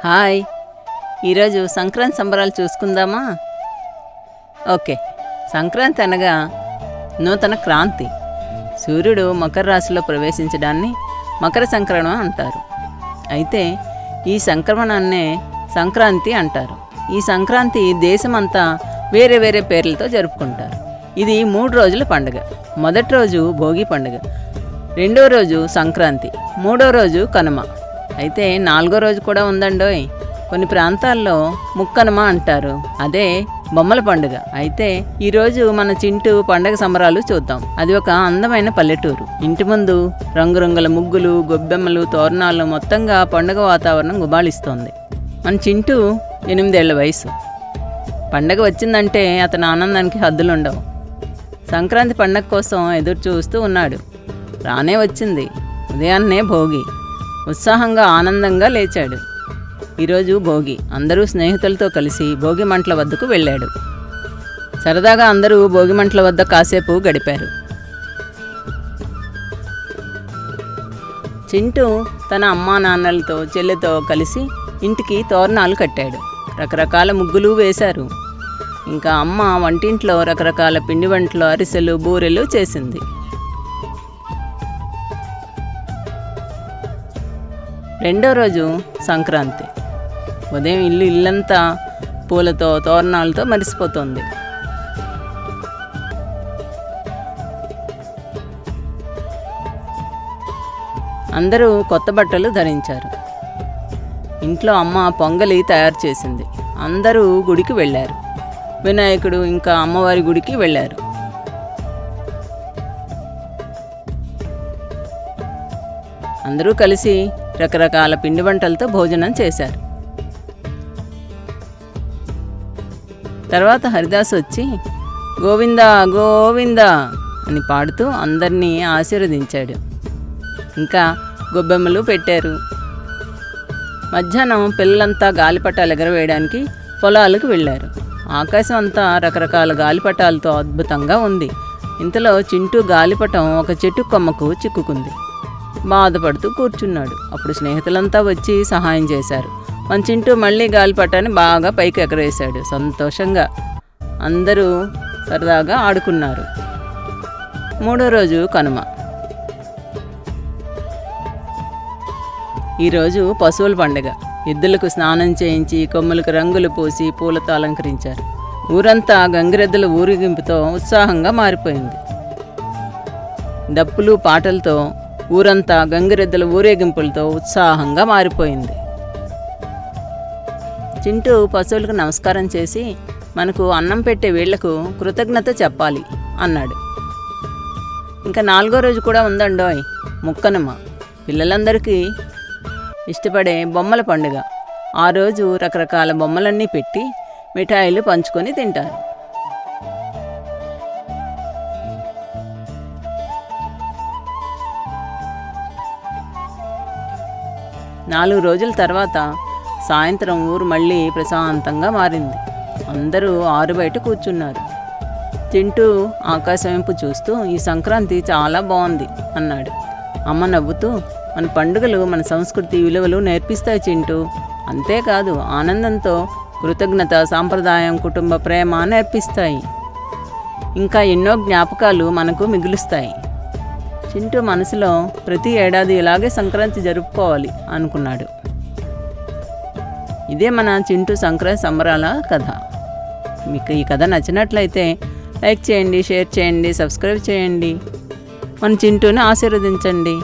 Hi. ఈరోజు సంక్రాంతి సంబరాలు చూసుకుందామా? Okay. Sankranti అనగా నూతన క్రాంతి. సూర్యుడు మకర రాశిలో ప్రవేశించడాన్ని మకర సంక్రమణం అంటారు. అయితే ఈ సంక్రమణాన్నే సంక్రాంతి అంటారు. ఈ సంక్రాంతి దేశమంతా వేరే వేరే పేర్లతో జరుపుకుంటారు. ఇది 3 రోజుల పండుగ. మొదటి రోజు భోగి పండుగ, రెండో రోజు సంక్రాంతి, మూడో రోజు కనుమ. అయితే 4గో రోజు కూడా ఉందండోయ్. కొన్ని ప్రాంతాల్లో ముక్కనుమ అంటారు, అదే బొమ్మల పండుగ. అయితే ఈరోజు మన చింటూ పండగ సంబరాలు చూద్దాం. అది ఒక అందమైన పల్లెటూరు. ఇంటి ముందు రంగురంగుల ముగ్గులు, గొబ్బెమ్మలు, తోరణాలు, మొత్తంగా పండుగ వాతావరణం గుబాళిస్తోంది. మన చింటూ 8 ఏళ్ల వయసు. పండగ వచ్చిందంటే అతని ఆనందానికి హద్దులుండవు. సంక్రాంతి పండగ కోసం ఎదురు చూస్తూ ఉన్నాడు. రానే వచ్చింది. ఉదయాన్నే భోగి. ఉత్సాహంగా ఆనందంగా లేచాడు. ఈరోజు భోగి. అందరూ స్నేహితులతో కలిసి భోగి మంటల వద్దకు వెళ్ళాడు. సరదాగా అందరూ భోగి మంటల వద్ద కాసేపు గడిపారు. చింటూ తన అమ్మా నాన్నలతో చెల్లితో కలిసి ఇంటికి తోరణాలు కట్టాడు. రకరకాల ముగ్గులు వేశారు. ఇంకా అమ్మ వంటింట్లో రకరకాల పిండి వంటలు, అరిసెలు, బూరెలు చేసింది. రెండో రోజు సంక్రాంతి. ఉదయం ఇల్లంతా పూలతో, తోరణాలతో మరిసిపోతుంది. అందరూ కొత్త బట్టలు ధరించారు. ఇంట్లో అమ్మ పొంగలి తయారు చేసింది. అందరూ గుడికి వెళ్ళారు. వినాయకుడు ఇంకా అమ్మవారి గుడికి వెళ్ళారు. అందరూ కలిసి రకరకాల పిండి వంటలతో భోజనం చేశారు. తర్వాత హరిదాస్ వచ్చి గోవిందా గోవిందా అని పాడుతూ అందరినీ ఆశీర్వదించాడు. ఇంకా గొబ్బెమ్మలు పెట్టారు. మధ్యాహ్నం పిల్లలంతా గాలిపటాలు ఎగరవేయడానికి పొలాలకు వెళ్ళారు. ఆకాశం అంతా రకరకాల గాలిపటాలతో అద్భుతంగా ఉంది. ఇంతలో చింటూ గాలిపటం ఒక చెట్టు కొమ్మకు చిక్కుకుంది. బాధపడుతూ కూర్చున్నాడు. అప్పుడు స్నేహితులంతా వచ్చి సహాయం చేశారు. మన చింటూ మళ్ళీ గాలిపటాన్ని బాగా పైకి ఎగరేశాడు. సంతోషంగా అందరూ సరదాగా ఆడుకున్నారు. మూడో రోజు కనుమ. ఈరోజు పశువుల పండుగ. ఎద్దులకు స్నానం చేయించి కొమ్ములకు రంగులు పూసి పూలతో అలంకరించారు. ఊరంతా గంగిరెద్దుల ఊరేగింపుతో ఉత్సాహంగా మారిపోయింది. డప్పులు పాటలతో ఊరంతా గంగిరెద్దుల ఊరేగింపులతో ఉత్సాహంగా మారిపోయింది. చింటూ పశువులకు నమస్కారం చేసి, మనకు అన్నం పెట్టే వీళ్లకు కృతజ్ఞత చెప్పాలి అన్నాడు. ఇంకా 4గో రోజు కూడా ఉందండోయ్, ముక్కనుమ. పిల్లలందరికీ ఇష్టపడే బొమ్మల పండుగ. ఆ రోజు రకరకాల బొమ్మలన్నీ పెట్టి మిఠాయిలు పంచుకొని తింటారు. 4 రోజుల తర్వాత సాయంత్రం ఊరు మళ్ళీ ప్రశాంతంగా మారింది. అందరూ ఆరు బయట కూర్చున్నారు. చింటూ ఆకాశం వైపు చూస్తూ ఈ సంక్రాంతి చాలా బాగుంది అన్నాడు. అమ్మ నవ్వుతూ, మన పండుగలు మన సంస్కృతి విలువలు నేర్పిస్తాయి చింటూ. అంతేకాదు ఆనందంతో కృతజ్ఞత, సాంప్రదాయం, కుటుంబ ప్రేమ నేర్పిస్తాయి. ఇంకా ఎన్నో జ్ఞాపకాలు మనకు మిగులుస్తాయి. చింటూ మనసులో ప్రతి ఏడాది ఇలాగే సంక్రాంతి జరుపుకోవాలి అనుకున్నాడు. ఇదే మన చింటూ సంక్రాంతి సంబరాల కథ. మీకు ఈ కథ నచ్చినట్లయితే లైక్ చేయండి, షేర్ చేయండి, సబ్స్క్రైబ్ చేయండి. మన చింటూని ఆశీర్వదించండి.